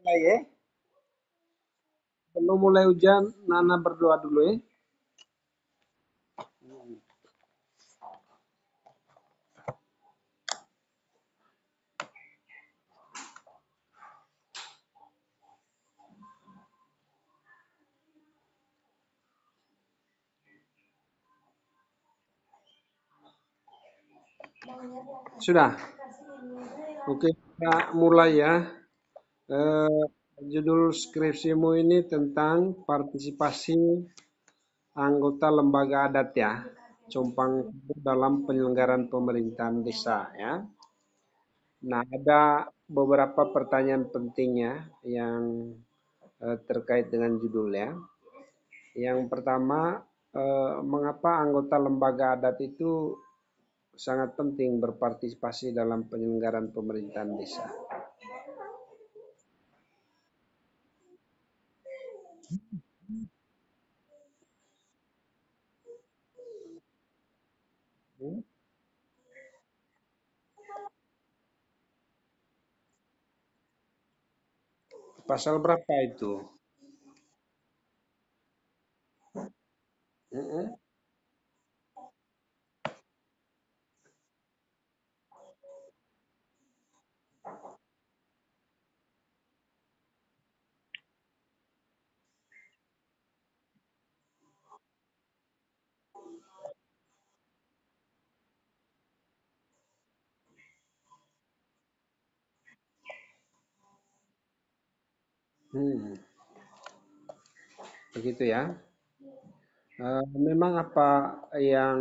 mulai ya. Sebelum mulai hujan, Nana berdoa dulu ya. Sudah. Oke, kita mulai ya. Eh, Judul skripsimu ini tentang partisipasi anggota lembaga adat ya. Compang dalam penyelenggaraan pemerintahan desa ya. Nah, ada beberapa pertanyaan pentingnya yang terkait dengan judulnya. Yang pertama, mengapa anggota lembaga adat itu sangat penting berpartisipasi dalam penyelenggaraan pemerintahan desa? Hmm? Pasal berapa itu? Hmm? Hmm, begitu ya. Memang apa yang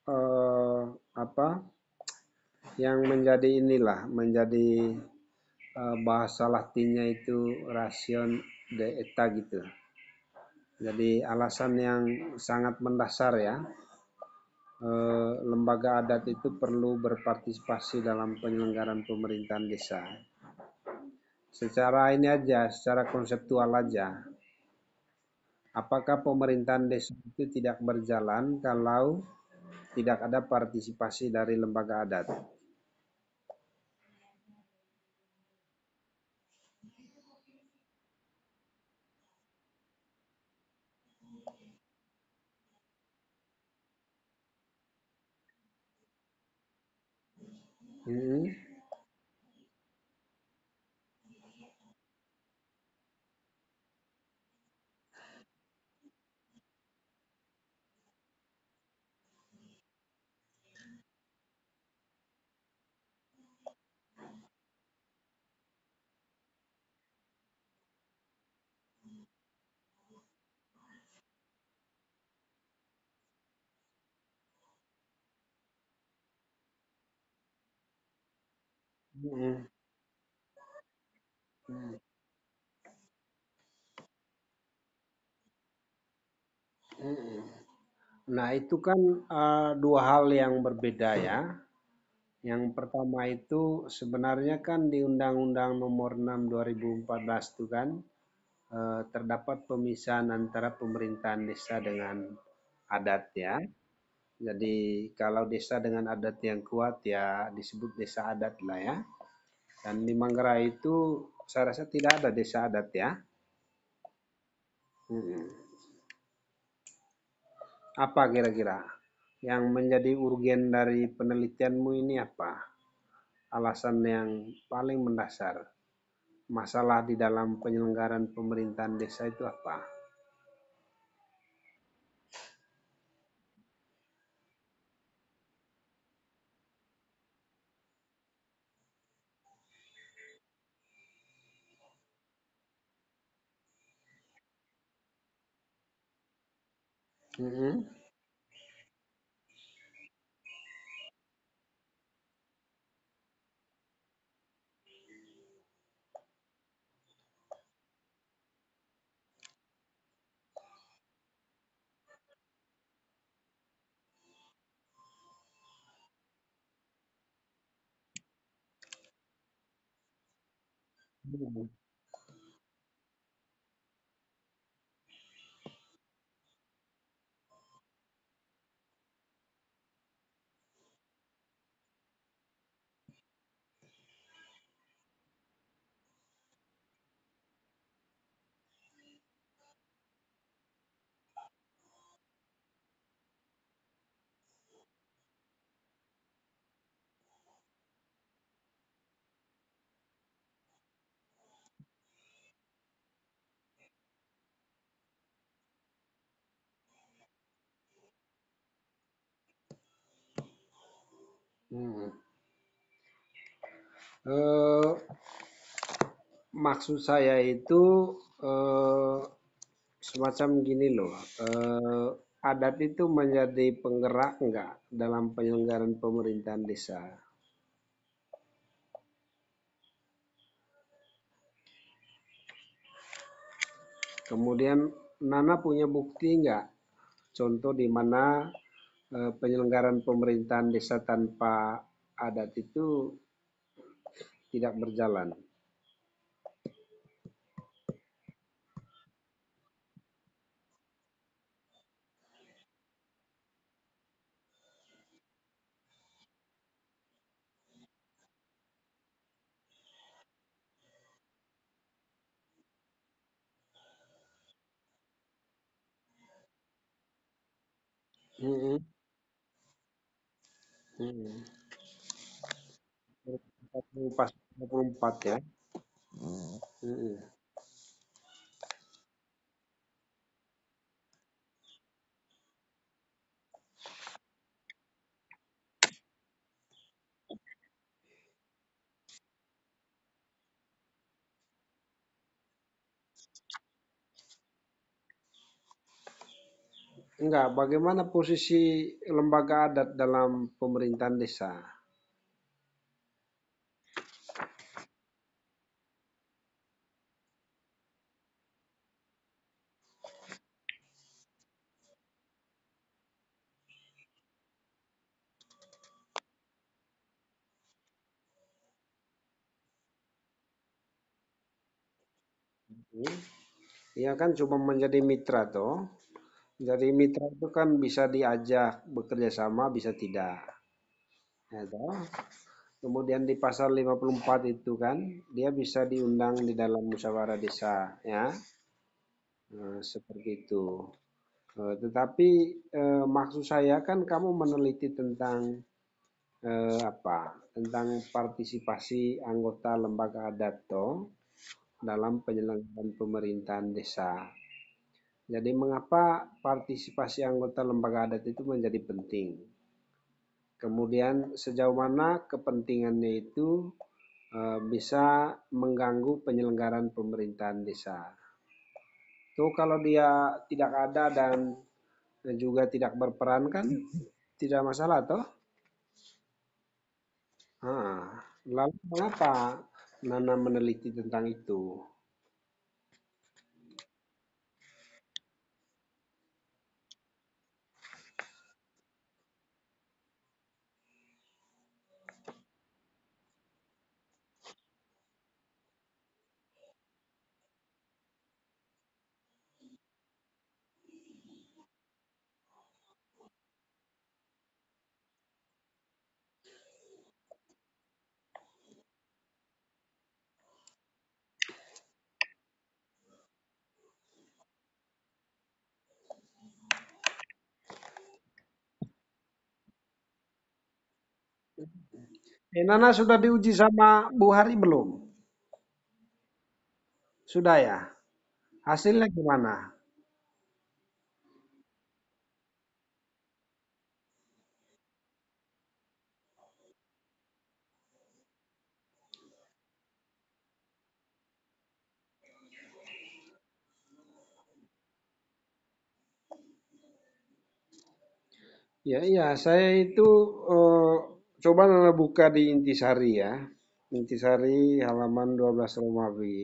eh, apa yang menjadi inilah menjadi bahasa Latinnya itu ration de eta gitu. Jadi alasan yang sangat mendasar ya, lembaga adat itu perlu berpartisipasi dalam penyelenggaraan pemerintahan desa. Secara ini aja, secara konseptual aja. Apakah pemerintahan desa itu tidak berjalan kalau tidak ada partisipasi dari lembaga adat? Hmm, hmm, hmm, hmm. Nah, itu kan dua hal yang berbeda ya. Yang pertama itu sebenarnya kan di Undang-Undang Nomor 6 2014 itu kan terdapat pemisahan antara pemerintahan desa dengan adat ya. Jadi kalau desa dengan adat yang kuat ya disebut desa adat lah ya. Dan di Manggarai itu saya rasa tidak ada desa adat ya. Mm-mm. Apa kira-kira yang menjadi urgen dari penelitianmu ini apa? Alasan yang paling mendasar. Masalah di dalam penyelenggaraan pemerintahan desa itu apa? Mm-mm. Mm-mm. Hmm. Eh, Maksud saya itu eh, semacam gini loh. Adat itu menjadi penggerak enggak dalam penyelenggaraan pemerintahan desa? Kemudian Nana punya bukti enggak? Contoh di mana penyelenggaraan pemerintahan desa tanpa adat itu tidak berjalan. Mm-mm. Mm-mm. Pas 24 ya. Mm-mm. Enggak, bagaimana posisi lembaga adat dalam pemerintahan desa? Hmm. Ia kan cuma menjadi mitra toh. Jadi mitra itu kan bisa diajak bekerja sama, bisa tidak. Ya, toh. Kemudian di pasal 54 itu kan, dia bisa diundang di dalam musyawarah desa, ya. Seperti itu. Tetapi maksud saya kan kamu meneliti tentang apa? Tentang partisipasi anggota lembaga adat toh dalam penyelenggaraan pemerintahan desa. Jadi mengapa partisipasi anggota lembaga adat itu menjadi penting? Kemudian sejauh mana kepentingannya itu bisa mengganggu penyelenggaraan pemerintahan desa. Tuh kalau dia tidak ada dan juga tidak berperan kan tidak masalah toh? Ah, lalu mengapa Nana meneliti tentang itu? Nana sudah diuji sama Bu Hari belum? Sudah ya? Hasilnya gimana? Ya, iya, saya itu eh, coba Nana buka di Intisari ya. Intisari halaman 12 Romawi.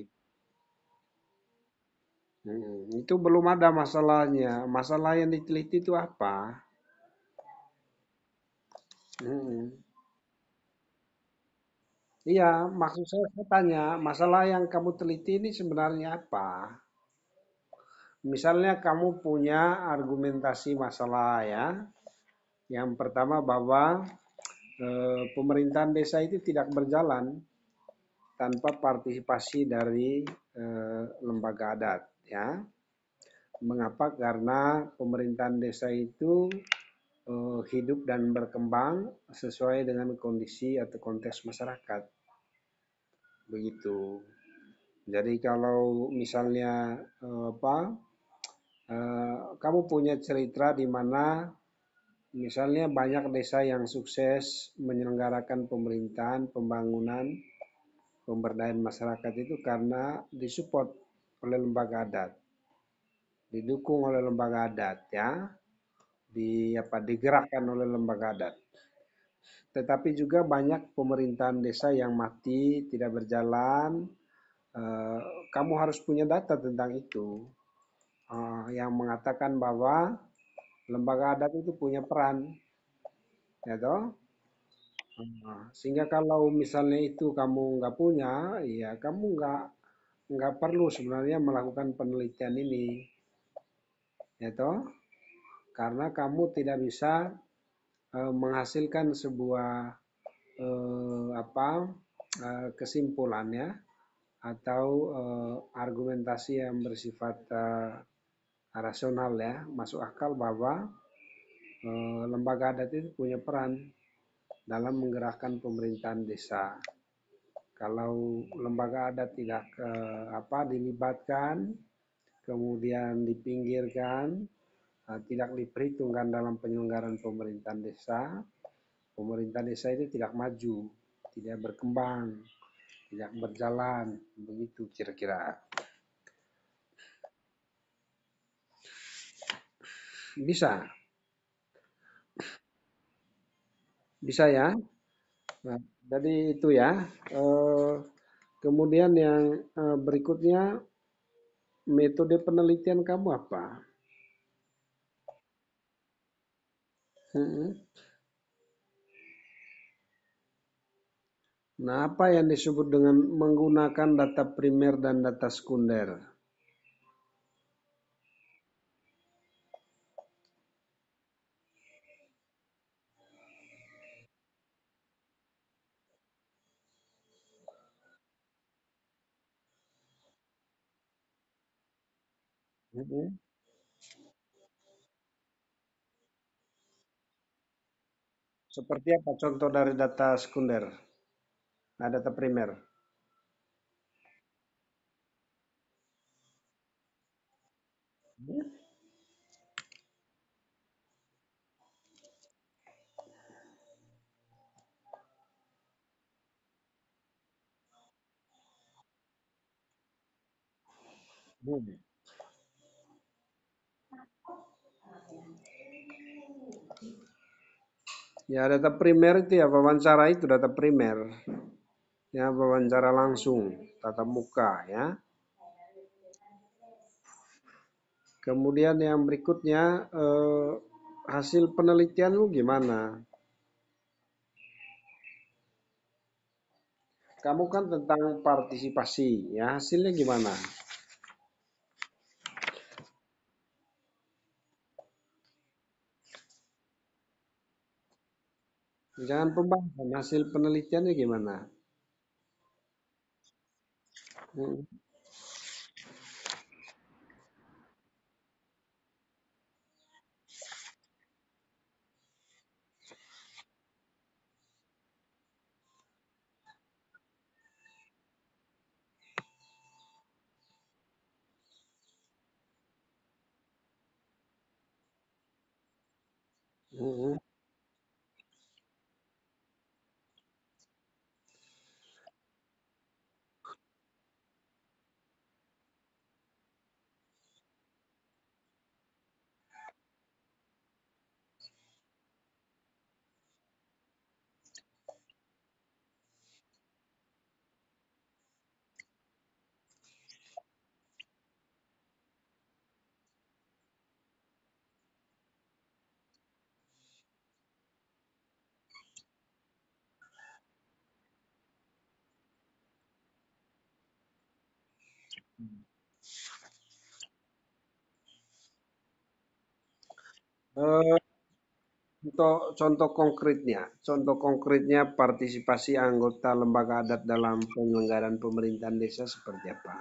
Itu belum ada masalahnya. Masalah yang diteliti itu apa? Mm. Iya, maksud saya tanya, masalah yang kamu teliti ini sebenarnya apa? Misalnya kamu punya argumentasi masalah ya. Yang pertama bahwa pemerintahan desa itu tidak berjalan tanpa partisipasi dari lembaga adat ya. Mengapa? Karena pemerintahan desa itu hidup dan berkembang sesuai dengan kondisi atau konteks masyarakat. Begitu. Jadi kalau misalnya kamu punya cerita di mana Misalnya banyak desa yang sukses menyelenggarakan pemerintahan, pembangunan, pemberdayaan masyarakat itu karena disupport oleh lembaga adat, didukung oleh lembaga adat ya, digerakkan oleh lembaga adat. Tetapi juga banyak pemerintahan desa yang mati, tidak berjalan. Eh, Kamu harus punya data tentang itu, yang mengatakan bahwa lembaga adat itu punya peran, ya toh. Sehingga kalau misalnya itu kamu nggak punya, ya kamu nggak perlu sebenarnya melakukan penelitian ini, ya toh. Karena kamu tidak bisa menghasilkan sebuah apa kesimpulannya atau argumentasi yang bersifat rasional ya, masuk akal bahwa lembaga adat itu punya peran dalam menggerakkan pemerintahan desa. Kalau lembaga adat tidak dilibatkan, kemudian dipinggirkan, tidak diperhitungkan dalam penyelenggaraan pemerintahan desa itu tidak maju, tidak berkembang, tidak berjalan, begitu kira-kira. Bisa, bisa ya. Nah, jadi itu ya. Eh, Kemudian yang berikutnya, metode penelitian kamu apa? Mm-mm. Nah, apa yang disebut dengan menggunakan data primer dan data sekunder? Mm-mm. Seperti apa contoh dari data sekunder? Nah, data primer. Hmm. Ya, data primer itu ya wawancara itu data primer. Ya, wawancara langsung, tatap muka ya. Kemudian yang berikutnya, hasil penelitianmu gimana? Kamu kan tentang partisipasi, ya hasilnya gimana? Jangan pembahasan, hasil penelitiannya gimana? Hmm, hmm. Eh, contoh konkretnya partisipasi anggota lembaga adat dalam penyelenggaraan pemerintahan desa seperti apa?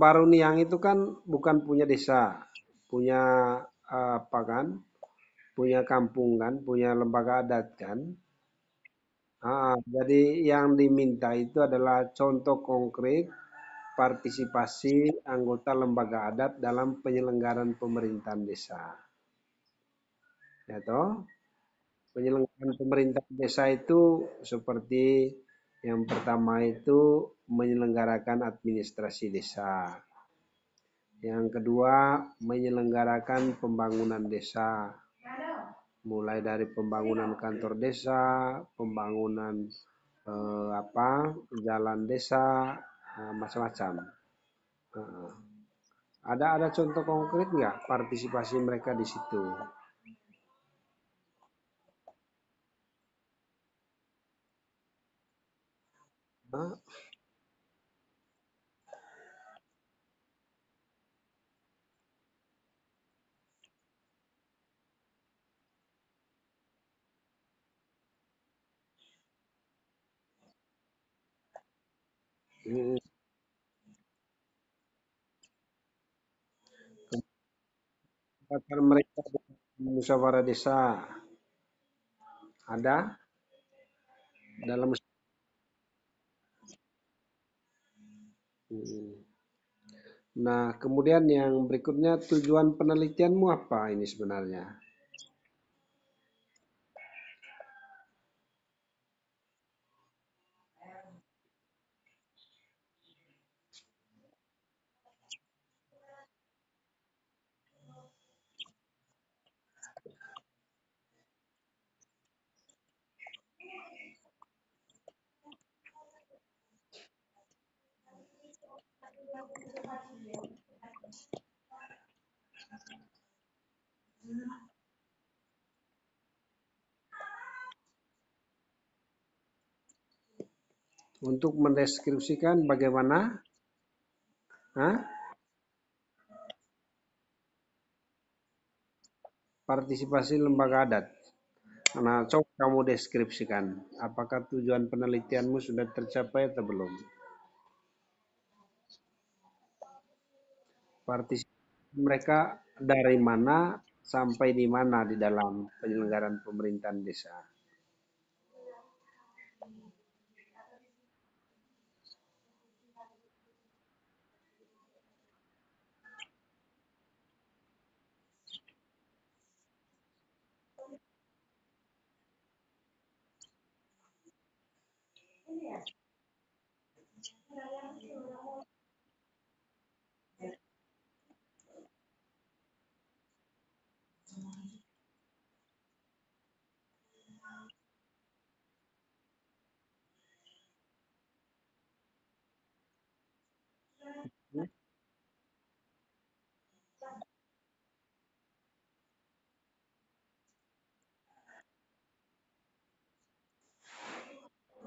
Baru Niang itu kan bukan punya desa, punya apa kan, punya kampung kan, punya lembaga adat kan. Jadi yang diminta itu adalah contoh konkret partisipasi anggota lembaga adat dalam penyelenggaraan pemerintahan desa. Ya toh, penyelenggaraan pemerintahan desa itu seperti yang pertama itu menyelenggarakan administrasi desa. Yang kedua, menyelenggarakan pembangunan desa, mulai dari pembangunan kantor desa, pembangunan apa, jalan desa, macam-macam. Eh, ada contoh konkret nggak partisipasi mereka di situ? Hah? Hmm, Kesempatan mereka dalam musyawarah desa ada dalam. Hmm. Nah, kemudian yang berikutnya tujuan penelitianmu apa ini sebenarnya? Untuk mendeskripsikan bagaimana, hah, partisipasi lembaga adat. Nah, coba kamu deskripsikan, apakah tujuan penelitianmu sudah tercapai atau belum? Partisipasi mereka dari mana sampai di mana di dalam penyelenggaraan pemerintahan desa?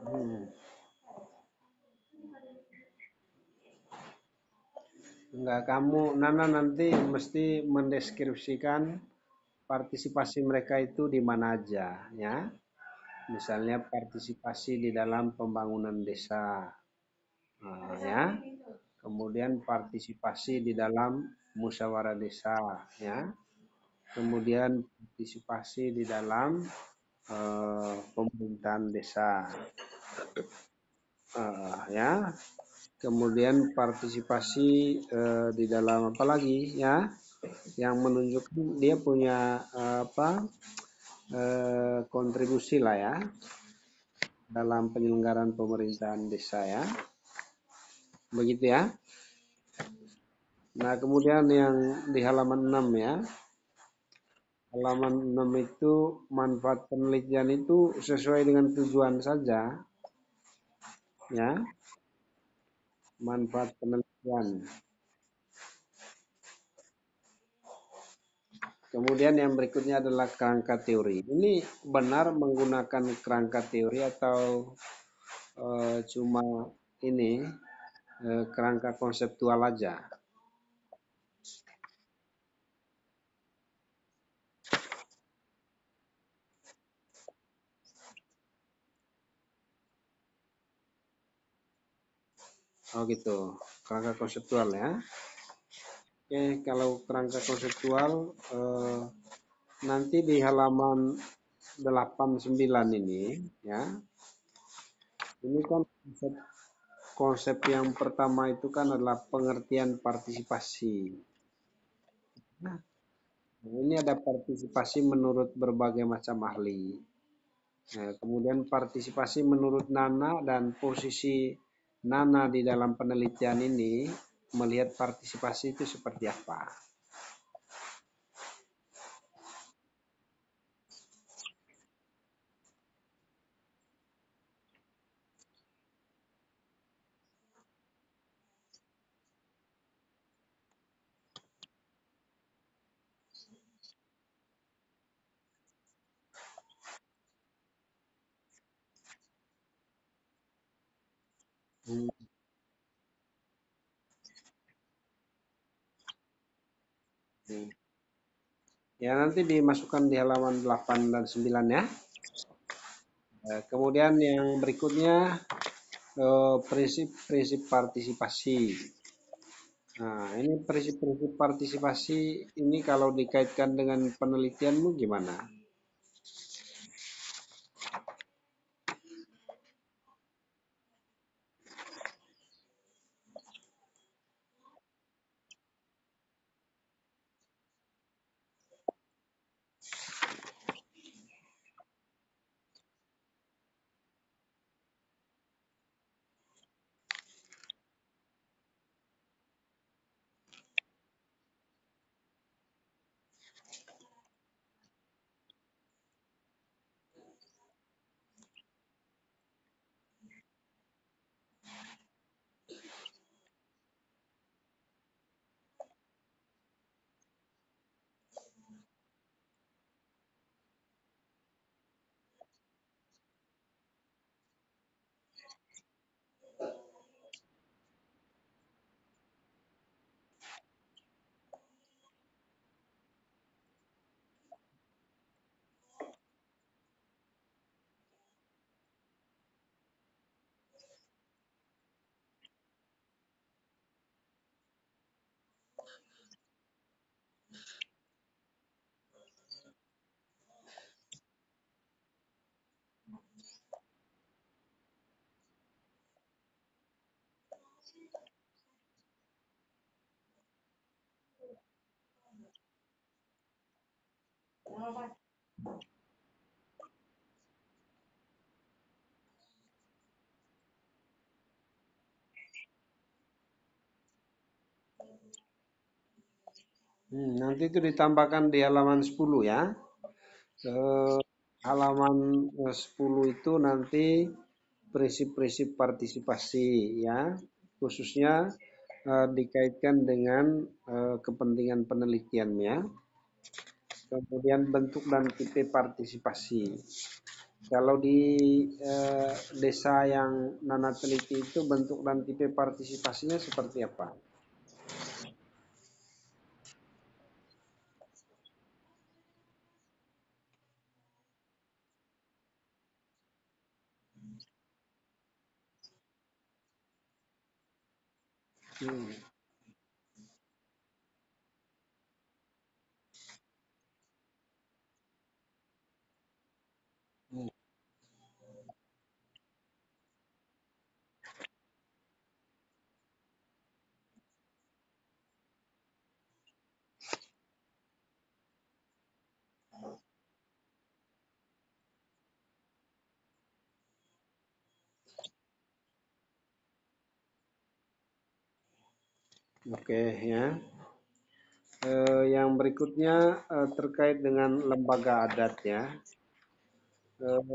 Hmm. Enggak, kamu Nana nanti mesti mendeskripsikan partisipasi mereka itu di mana aja, ya. Misalnya partisipasi di dalam pembangunan desa, ya. Kemudian partisipasi di dalam musyawarah desa, ya. Kemudian partisipasi di dalam pemerintahan desa, ya. Kemudian partisipasi di dalam apa lagi, ya, yang menunjukkan dia punya apa, kontribusi lah ya dalam penyelenggaraan pemerintahan desa ya. Begitu ya. Nah, kemudian yang di halaman 6 ya. Halaman 6 itu manfaat penelitian itu sesuai dengan tujuan saja ya. Manfaat penelitian. Kemudian yang berikutnya adalah kerangka teori. Ini benar menggunakan kerangka teori atau cuma ini kerangka konseptual aja? Oh gitu, kerangka konseptual ya. Oke, kalau kerangka konseptual nanti di halaman 89 ini ya. Ini kan konsep, konsep yang pertama itu kan adalah pengertian partisipasi. Nah, ini ada partisipasi menurut berbagai macam ahli. Nah, kemudian partisipasi menurut Nana dan posisi Nana di dalam penelitian ini melihat partisipasi itu seperti apa. Hmm, hmm. Ya nanti dimasukkan di halaman 8 dan 9 ya. Kemudian yang berikutnya prinsip-prinsip partisipasi. Nah, ini prinsip-prinsip partisipasi ini kalau dikaitkan dengan penelitianmu gimana? Nanti itu ditambahkan di halaman 10 ya. Eh, halaman 10 itu nanti prinsip-prinsip partisipasi ya, khususnya dikaitkan dengan kepentingan penelitiannya. Kemudian bentuk dan tipe partisipasi. Kalau di desa yang Nana teliti itu bentuk dan tipe partisipasinya seperti apa? Hmm. Hmm. Oke ya. Yang berikutnya terkait dengan lembaga adat ya.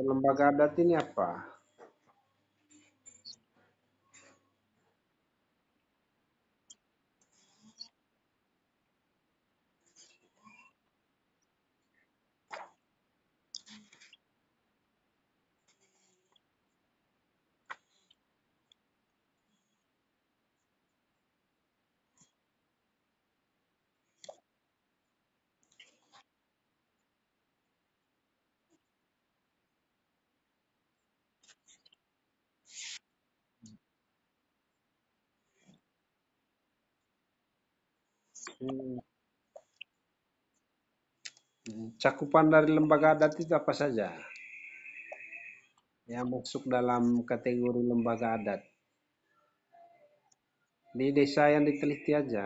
Lembaga adat ini apa? Hmm, cakupan dari lembaga adat itu apa saja yang masuk dalam kategori lembaga adat? Di desa yang diteliti aja,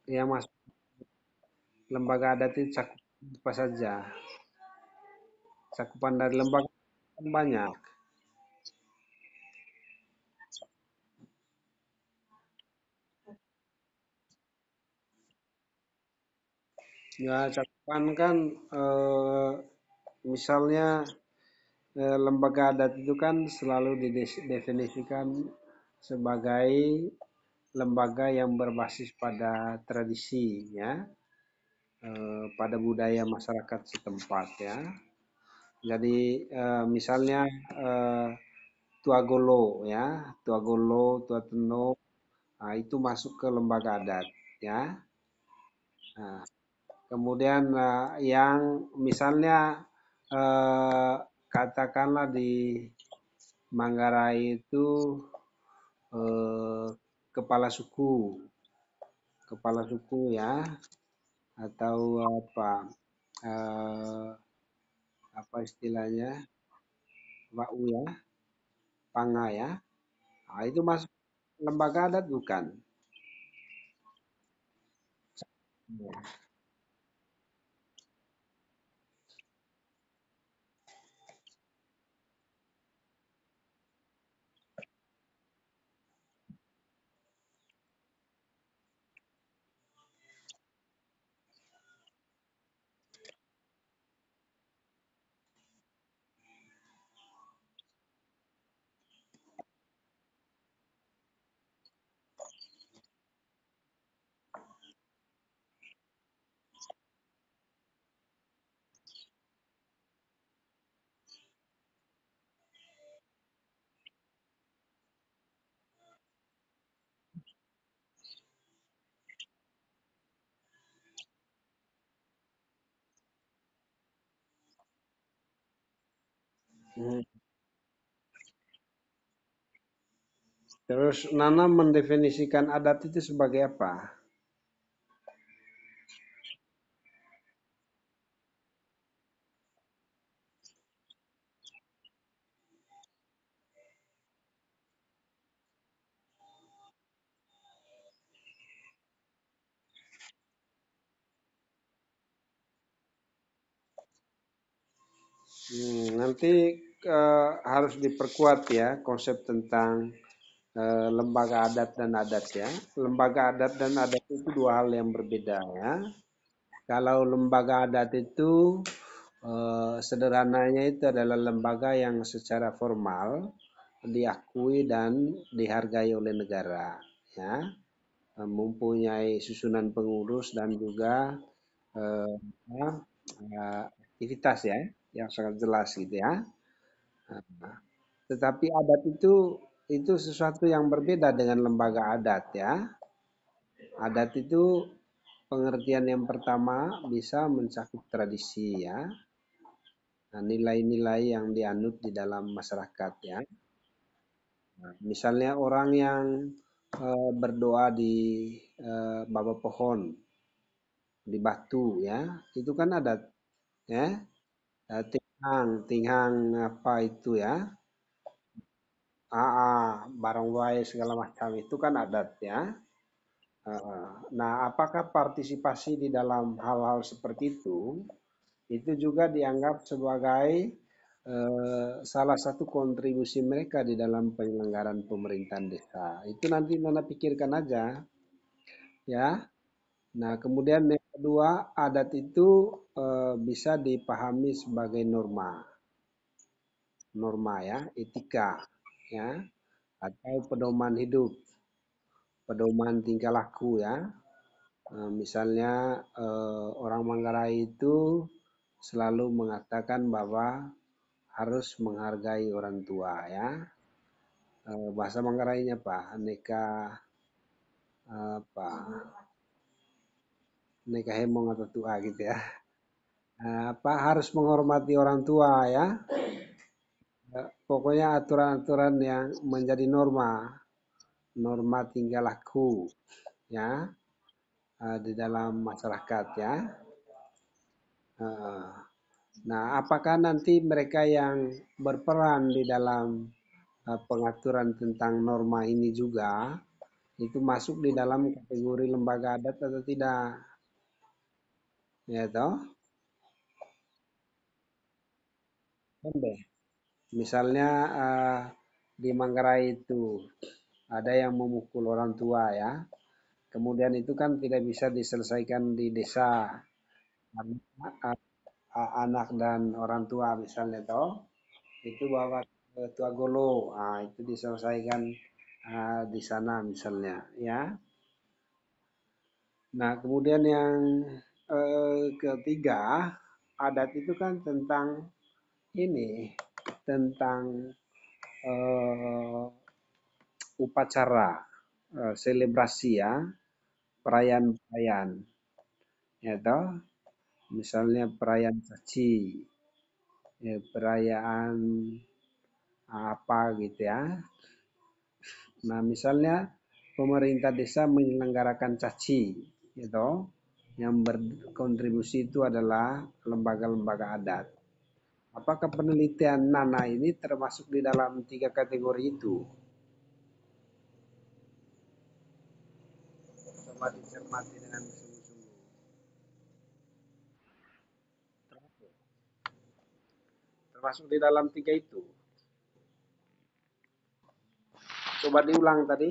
yang masuk lembaga adat itu cakupan apa saja? Cakupan dari lembaga kan banyak. Ya, cakupan kan misalnya lembaga adat itu kan selalu didefinisikan sebagai lembaga yang berbasis pada tradisi ya, pada budaya masyarakat setempat ya. Jadi misalnya eh, Tuagolo ya, Tuagolo, Tuateno, nah, itu masuk ke lembaga adat ya. Nah, kemudian yang misalnya eh, katakanlah di Manggarai itu eh, kepala suku, kepala suku ya, atau apa, eh, apa istilahnya, Wau ya, Panga ya. Nah, itu masuk lembaga adat bukan? Hmm. Terus Nana mendefinisikan adat itu sebagai apa? Nanti harus diperkuat ya konsep tentang lembaga adat dan adat ya. Lembaga adat dan adat itu dua hal yang berbeda ya. Kalau lembaga adat itu sederhananya itu adalah lembaga yang secara formal diakui dan dihargai oleh negara ya. Mempunyai susunan pengurus dan juga eh, apa, aktivitas ya yang sangat jelas gitu ya. Tetapi adat itu sesuatu yang berbeda dengan lembaga adat ya. Adat itu pengertian yang pertama bisa mencakup tradisi ya. Nah, nilai-nilai yang dianut di dalam masyarakat ya. Nah, misalnya orang yang berdoa di bawah pohon, di batu ya, itu kan adat ya. Tinghang, tinghang apa itu ya. Barang wae segala macam itu kan adat ya. Nah, apakah partisipasi di dalam hal-hal seperti itu juga dianggap sebagai salah satu kontribusi mereka di dalam penyelenggaraan pemerintahan desa. Itu nanti Nana pikirkan aja, ya. Nah, kemudian yang kedua, adat itu bisa dipahami sebagai norma, norma ya, etika, ya, atau pedoman hidup, pedoman tingkah laku ya. Misalnya orang Manggarai itu selalu mengatakan bahwa harus menghargai orang tua ya. Bahasa Manggarainya apa? Aneka apa? Aneka hemong atau tua gitu ya. Apa harus menghormati orang tua ya. Pokoknya aturan-aturan yang menjadi norma norma tingkah laku ya di dalam masyarakat ya. Eh, Nah, apakah nanti mereka yang berperan di dalam pengaturan tentang norma ini juga itu masuk di dalam kategori lembaga adat atau tidak? Ya toh? Kan deh. Misalnya di Manggarai itu ada yang memukul orang tua ya. Kemudian itu kan tidak bisa diselesaikan di desa karena anak dan orang tua misalnya toh itu bawa ke tua golo, itu diselesaikan di sana misalnya ya. Nah kemudian yang ketiga adat itu kan tentang ini tentang eh, upacara, selebrasi ya, perayaan-perayaan, ya toh. Misalnya perayaan caci, ya, perayaan apa gitu ya. Nah, misalnya pemerintah desa menyelenggarakan caci, gitu. Yang berkontribusi itu adalah lembaga-lembaga adat. Apakah penelitian Nana ini termasuk di dalam tiga kategori itu? Coba dicermati dengan sungguh-sungguh. Termasuk di dalam tiga itu. Coba diulang tadi.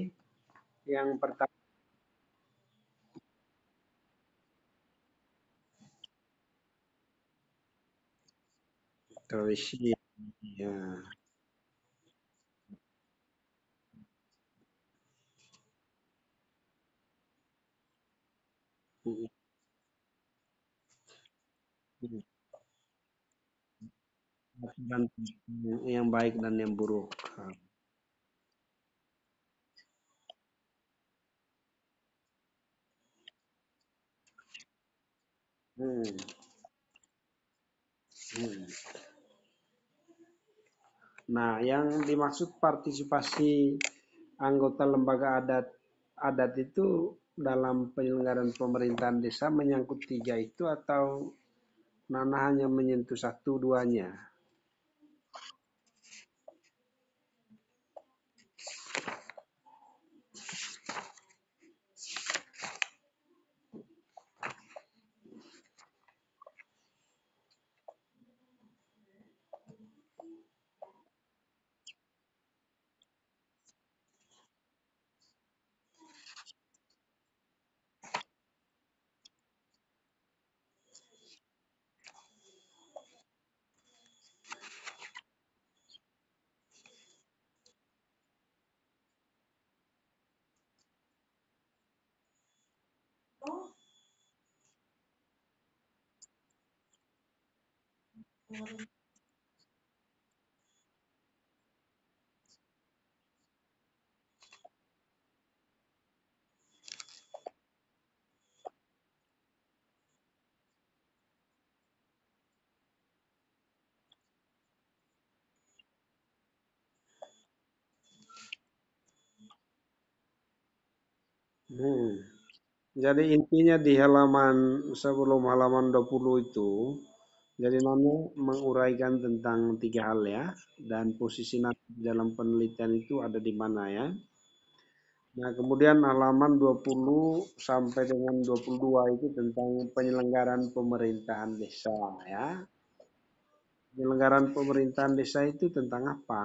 Yang pertama, tradisi. Ya. Aturan yang baik dan yang buruk. Hmm. Hmm. Nah, yang dimaksud partisipasi anggota lembaga adat adat itu dalam penyelenggaraan pemerintahan desa menyangkut tiga itu atau Nana hanya menyentuh satu duanya? Hmm. Jadi intinya di halaman sebelum halaman 20 itu, jadi Nana menguraikan tentang tiga hal ya, dan posisi Nana dalam penelitian itu ada di mana ya. Nah, kemudian halaman 20 sampai dengan 22 itu tentang penyelenggaraan pemerintahan desa ya. Penyelenggaraan pemerintahan desa itu tentang apa?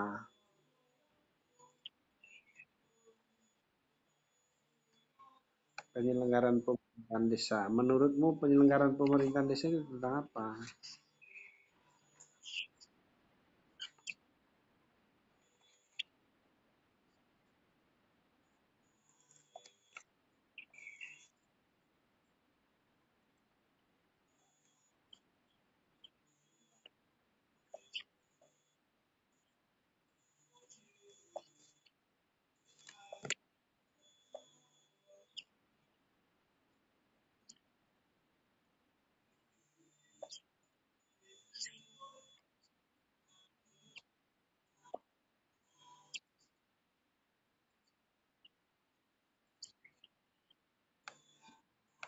Penyelenggaraan pemerintahan desa. Menurutmu penyelenggaraan pemerintahan desa itu tentang apa?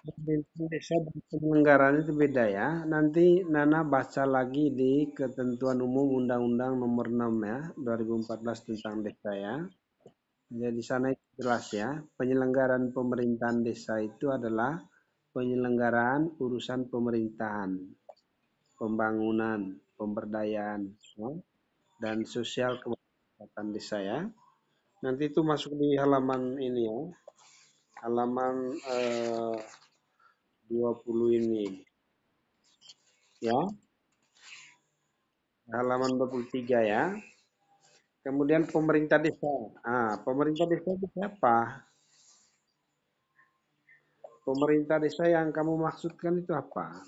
Pemerintahan desa dan penyelenggaraan itu beda ya. Nanti Nana baca lagi di Ketentuan Umum Undang-Undang Nomor 6 ya, 2014 tentang desa ya. Jadi di sana itu jelas ya, penyelenggaraan pemerintahan desa itu adalah penyelenggaraan urusan pemerintahan, pembangunan, pemberdayaan, ya, dan sosial kemasyarakatan desa ya. Nanti itu masuk di halaman ini ya, halaman 20 ini ya, halaman 23 ya. Kemudian pemerintah desa. Pemerintah desa itu siapa? Pemerintah desa yang kamu maksudkan itu apa?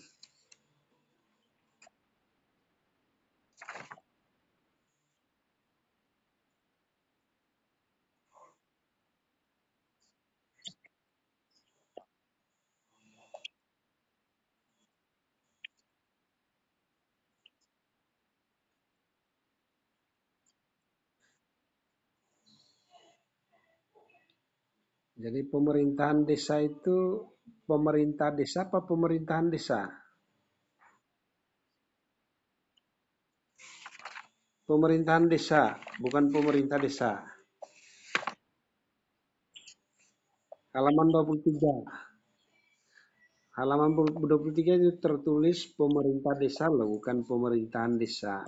Jadi pemerintahan desa itu pemerintah desa apa pemerintahan desa? Pemerintahan desa, bukan pemerintah desa. Halaman 23. Halaman 23 itu tertulis pemerintah desa loh, bukan pemerintahan desa.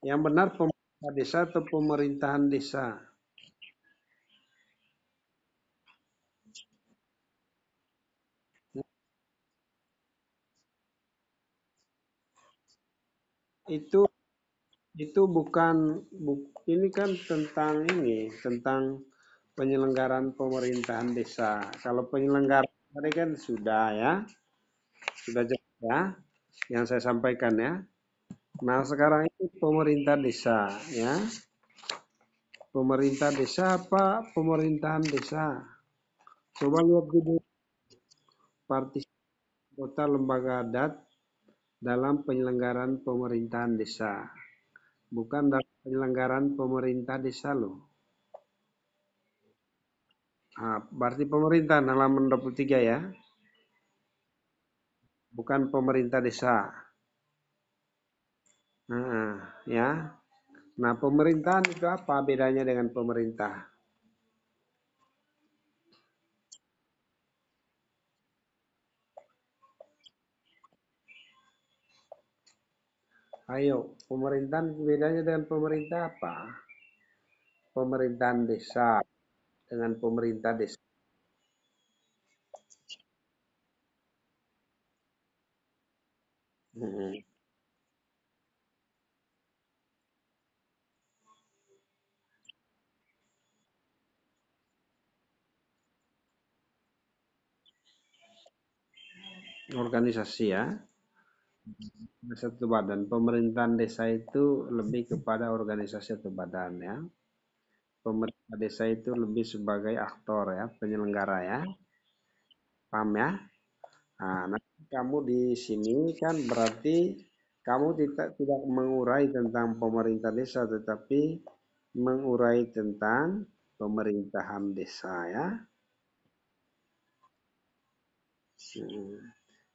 Yang benar pemerintah desa atau pemerintahan desa? Itu itu bukan ini kan tentang ini, tentang penyelenggaraan pemerintahan desa. Kalau penyelenggaraan tadi kan sudah ya, sudah jelas ya yang saya sampaikan ya. Nah, sekarang itu pemerintah desa ya. Pemerintah desa apa pemerintahan desa? Coba lihat judul partisipasi kota lembaga adat dalam penyelenggaraan pemerintahan desa. Bukan dalam penyelenggaraan pemerintah desa loh. Berarti pemerintahan halaman 23 ya, bukan pemerintah desa. Nah, ya. Nah, pemerintahan itu apa bedanya dengan pemerintah? Ayo, pemerintahan bedanya dengan pemerintah apa? Pemerintahan desa dengan pemerintah desa. Hmm, organisasi ya. Satu badan. Pemerintahan desa itu lebih kepada organisasi atau badan ya. Pemerintah desa itu lebih sebagai aktor ya, penyelenggara ya. Paham ya? Nah, nanti kamu di sini kan berarti kamu tidak mengurai tentang pemerintah desa, tetapi mengurai tentang pemerintahan desa ya. Hmm.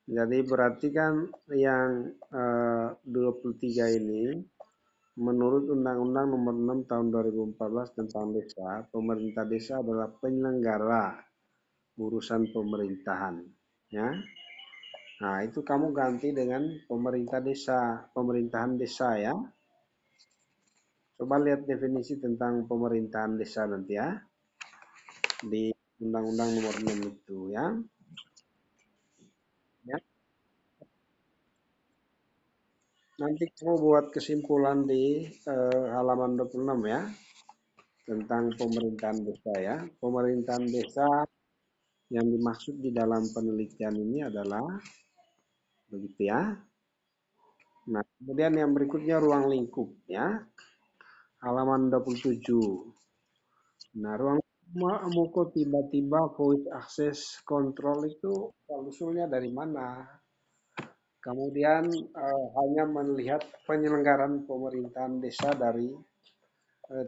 Jadi berarti kan yang 23 ini menurut Undang-Undang Nomor 6 Tahun 2014 tentang desa, pemerintah desa adalah penyelenggara urusan pemerintahan ya. Nah, itu kamu ganti dengan pemerintah desa, pemerintahan desa ya. Coba lihat definisi tentang pemerintahan desa nanti ya di Undang-Undang Nomor 6 itu ya. Ya. Nanti kamu buat kesimpulan di halaman 26 ya tentang pemerintahan desa ya. Pemerintahan desa yang dimaksud di dalam penelitian ini adalah begitu ya. Nah, kemudian yang berikutnya ruang lingkup ya. Halaman 27. Nah, ruang Muko tiba-tiba voice access control itu asal usulnya dari mana? Kemudian hanya melihat penyelenggaraan pemerintahan desa dari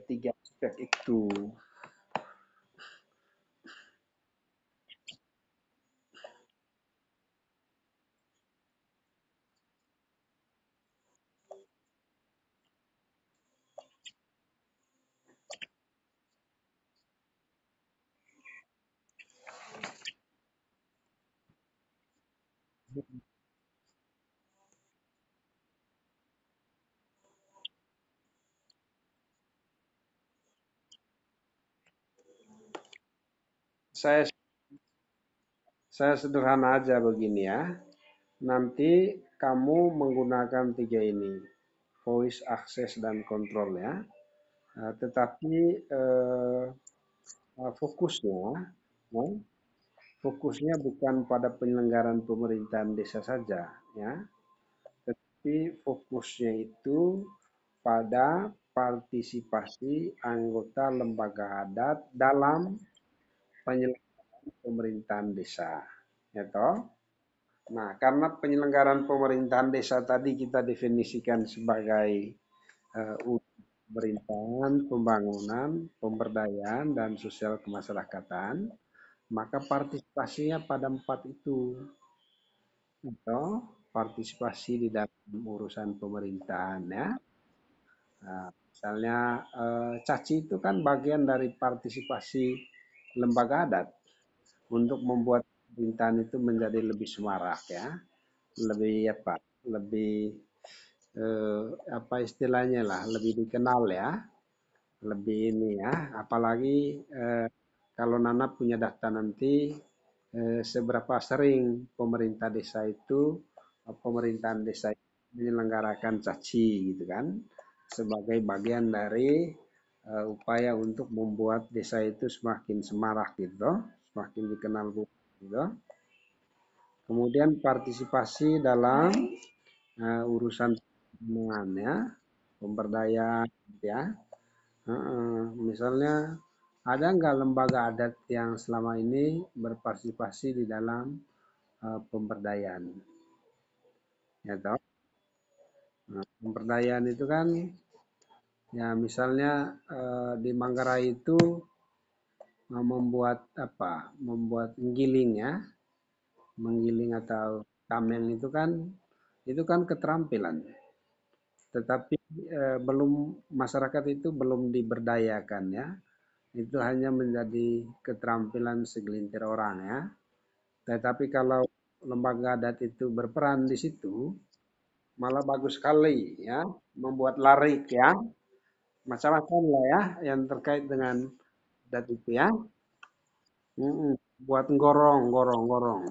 tiga aspek itu. Saya saya sederhana aja begini ya. Nanti kamu menggunakan tiga ini, voice, access, dan control ya. Tetapi fokusnya, ya, fokusnya bukan pada penyelenggaraan pemerintahan desa saja, ya, tetapi fokusnya itu pada partisipasi anggota lembaga adat dalam penyelenggaraan pemerintahan desa, ya toh? Nah, karena penyelenggaraan pemerintahan desa tadi kita definisikan sebagai pemerintahan, pembangunan, pemberdayaan, dan sosial kemasyarakatan, maka partisipasinya pada empat itu, atau partisipasi di dalam urusan pemerintahan ya. Nah, misalnya caci itu kan bagian dari partisipasi lembaga adat untuk membuat pemerintahan itu menjadi lebih semarak ya, lebih apa, lebih apa istilahnya lah, lebih dikenal ya, lebih ini ya. Apalagi kalau Nana punya data nanti seberapa sering pemerintah desa itu, pemerintahan desa itu menyelenggarakan caci gitu kan, sebagai bagian dari upaya untuk membuat desa itu semakin semarak gitu, semakin dikenal gitu. Kemudian partisipasi dalam urusan perhubungan ya, pemberdayaan ya. Misalnya ada nggak lembaga adat yang selama ini berpartisipasi di dalam pemberdayaan? Ya toh? Nah, pemberdayaan itu kan ya misalnya di Manggarai itu membuat apa? Membuat nggiling ya, menggiling atau tameng itu kan keterampilan. Tetapi belum masyarakat itu belum diberdayakan ya. Itu hanya menjadi keterampilan segelintir orang ya. Tetapi kalau lembaga adat itu berperan di situ, malah bagus sekali ya, membuat larik ya, macam-macam lah ya yang terkait dengan adat itu ya. Buat gorong, gorong, gorong.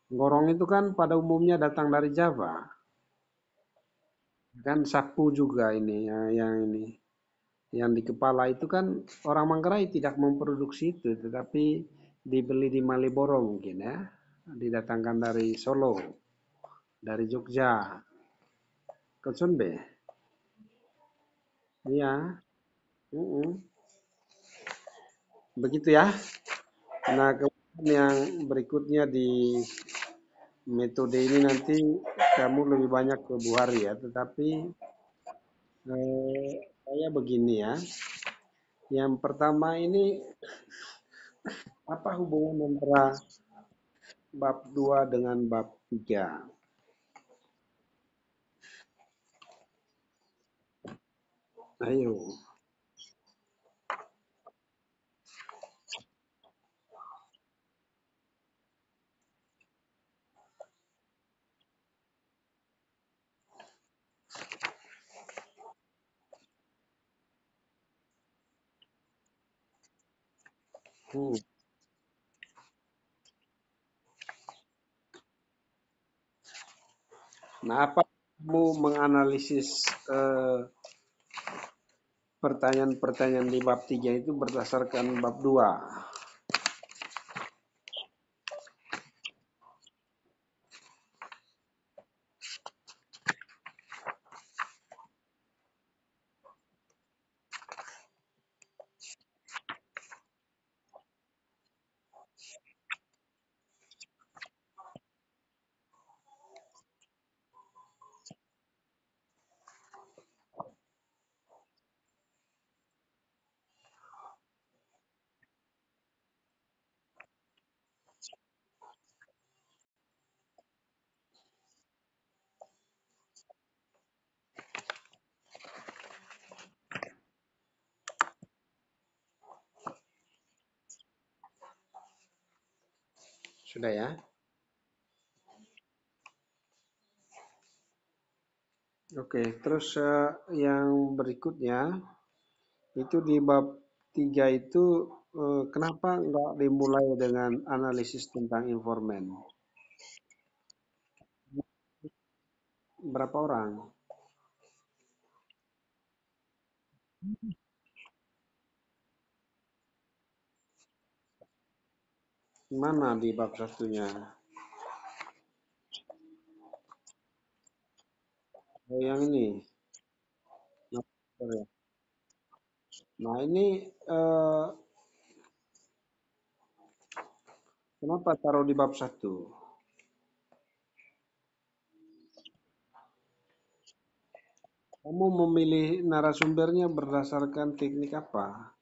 Gorong itu kan pada umumnya datang dari Jawa. Kan sapu juga ini ya, yang ini. Yang di kepala itu kan orang Manggarai tidak memproduksi itu, tetapi dibeli di Maliboro mungkin ya, didatangkan dari Solo, dari Jogja, Konsumbe. Iya, mm-mm. Begitu ya. Nah, kemudian yang berikutnya di metode ini nanti kamu lebih banyak ke Bu Hari ya, tetapi saya begini ya. Yang pertama ini apa hubungan antara bab 2 dengan bab 3? Ayo. Hmm. Nah, apa kamu menganalisis pertanyaan-pertanyaan di bab 3 itu berdasarkan bab 2? Sudah ya. Oke, terus yang berikutnya itu di bab 3 itu kenapa nggak dimulai dengan analisis tentang informan? Berapa orang? Mana di bab satunya? Oh, yang ini. Nah, ya. Nah, ini eh, kenapa taruh di bab satu? Kamu memilih narasumbernya berdasarkan teknik apa?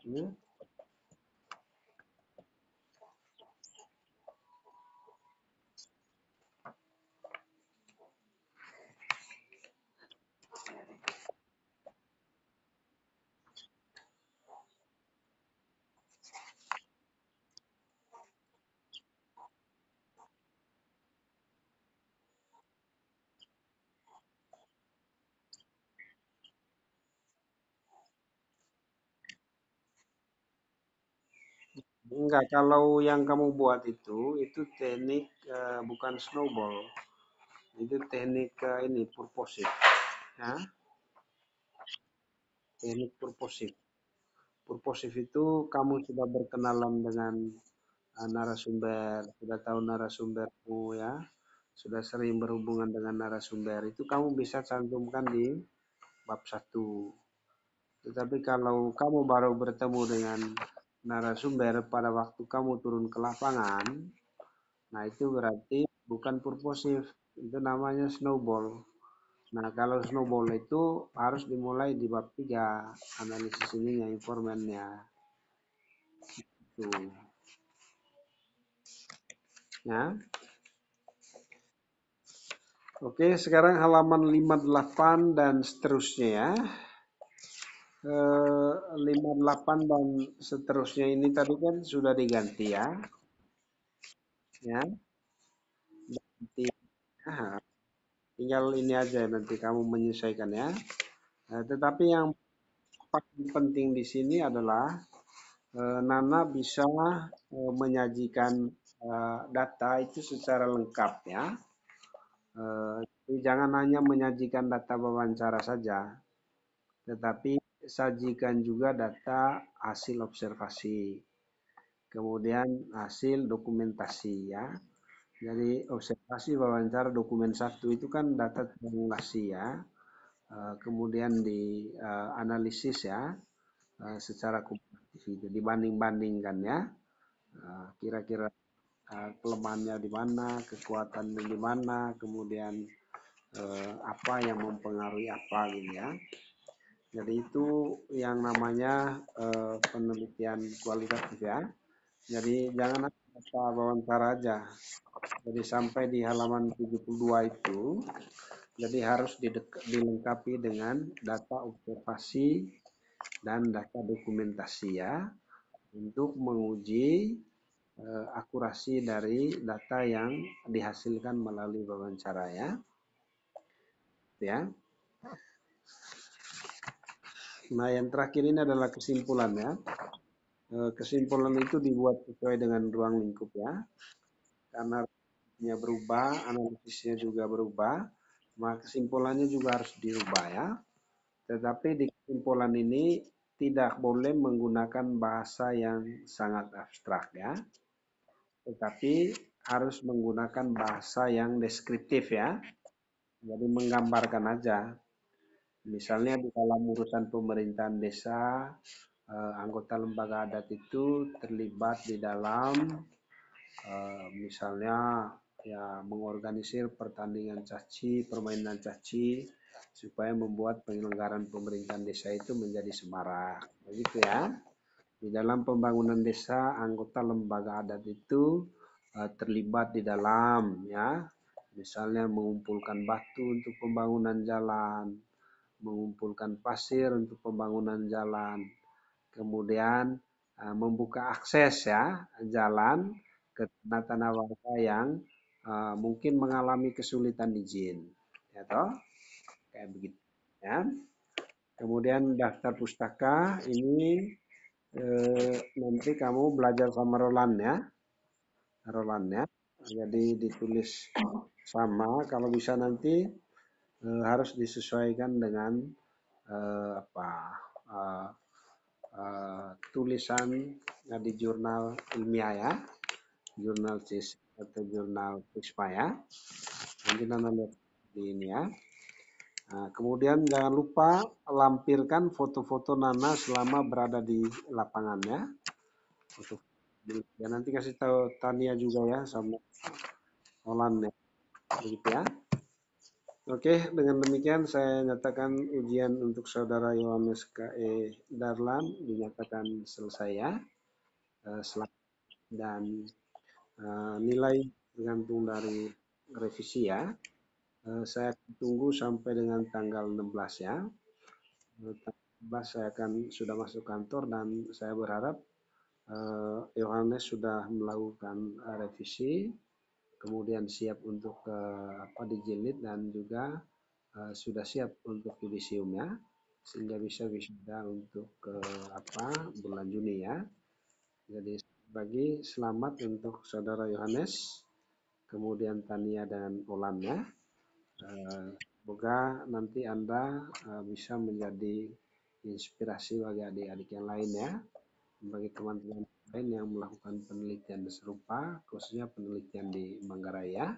Hmm? Enggak, kalau yang kamu buat itu teknik bukan snowball. Itu teknik ini purposive, ya. Teknik purposive. Purposive itu kamu sudah berkenalan dengan narasumber, sudah tahu narasumbermu ya, sudah sering berhubungan dengan narasumber. Itu kamu bisa cantumkan di bab satu. Tetapi kalau kamu baru bertemu dengan narasumber pada waktu kamu turun ke lapangan, nah itu berarti bukan purposive, itu namanya snowball. Nah, kalau snowball itu harus dimulai di bab 3 analisis ininya, informannya. Tuh. Ya. Oke, sekarang halaman 58 dan seterusnya ya. 58 dan seterusnya ini tadi kan sudah diganti ya. Ya, ganti. Nah, tinggal ini aja nanti kamu menyesuaikan ya. Tetapi yang paling penting di sini adalah Nana bisa menyajikan data itu secara lengkap ya. Jadi jangan hanya menyajikan data wawancara saja, tetapi sajikan juga data hasil observasi, kemudian hasil dokumentasi ya. Jadi observasi, wawancara, dokumen satu itu kan data triangulasi ya. Kemudian dianalisis ya secara kumulatif itu dibanding-bandingkan ya. Kira-kira kelemahannya di mana, kekuatannya di mana, kemudian apa yang mempengaruhi apa gitu ya. Jadi itu yang namanya penelitian kualitatif ya. Jadi jangan data wawancara aja. Jadi sampai di halaman 72 itu, jadi harus dilengkapi dengan data observasi dan data dokumentasi ya untuk menguji akurasi dari data yang dihasilkan melalui wawancara ya. Ya. Nah, yang terakhir ini adalah kesimpulan ya. Kesimpulan itu dibuat sesuai dengan ruang lingkup ya. Karena ruangnya berubah, analisisnya juga berubah, maka kesimpulannya juga harus dirubah ya. Tetapi di kesimpulan ini tidak boleh menggunakan bahasa yang sangat abstrak ya. Tetapi harus menggunakan bahasa yang deskriptif ya. Jadi menggambarkan aja. Misalnya di dalam urusan pemerintahan desa, anggota lembaga adat itu terlibat di dalam misalnya ya mengorganisir pertandingan caci, permainan caci supaya membuat penyelenggaraan pemerintahan desa itu menjadi semarak. Begitu ya. Di dalam pembangunan desa, anggota lembaga adat itu terlibat di dalam ya. Misalnya mengumpulkan batu untuk pembangunan jalan, mengumpulkan pasir untuk pembangunan jalan, kemudian membuka akses ya jalan ke tanah-tanah warga yang mungkin mengalami kesulitan izin, ya toh, kayak begitu ya. Kemudian daftar pustaka ini nanti kamu belajar sama Roland ya, Roland ya. Jadi ditulis sama, kalau bisa nanti harus disesuaikan dengan apa eh, tulisan di jurnal ilmiah ya, jurnal CIS atau jurnal PISPA ya. Nanti Nana lihat di ini ya. Nah, kemudian jangan lupa lampirkan foto-foto Nana selama berada di lapangannya. Foto ya, nanti kasih tahu Tania juga ya sama Olan ya. Begitu ya. Oke, dengan demikian saya nyatakan ujian untuk saudara Yohanes KE Darlan dinyatakan selesai ya. Dan nilai tergantung dari revisi ya. Saya tunggu sampai dengan tanggal 16 ya. Tanggal 16 saya akan sudah masuk kantor dan saya berharap Yohanes sudah melakukan revisi, kemudian siap untuk apa dijilid dan juga sudah siap untuk yudisium ya, sehingga bisa wisuda untuk apa bulan Juni ya. Jadi bagi selamat untuk saudara Yohanes, kemudian Tania dan Olan ya. Semoga nanti Anda bisa menjadi inspirasi bagi adik-adik yang lain ya, bagi teman-teman lain yang melakukan penelitian serupa, khususnya penelitian di Manggarai ya.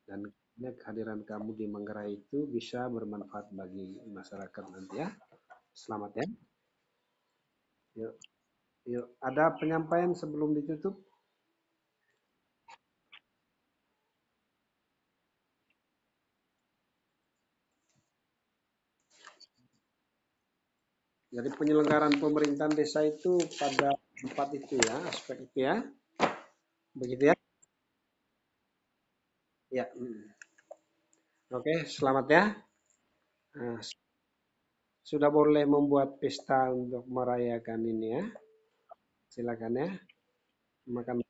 Dan kehadiran kamu di Manggarai itu bisa bermanfaat bagi masyarakat nanti ya. Selamat ya. Yuk, yuk. Ada penyampaian sebelum ditutup? Jadi penyelenggaraan pemerintahan desa itu pada empat itu ya, aspek itu ya. Begitu ya. Ya. Oke, selamat ya. Nah, sudah boleh membuat pesta untuk merayakan ini ya. Silakan ya. Makan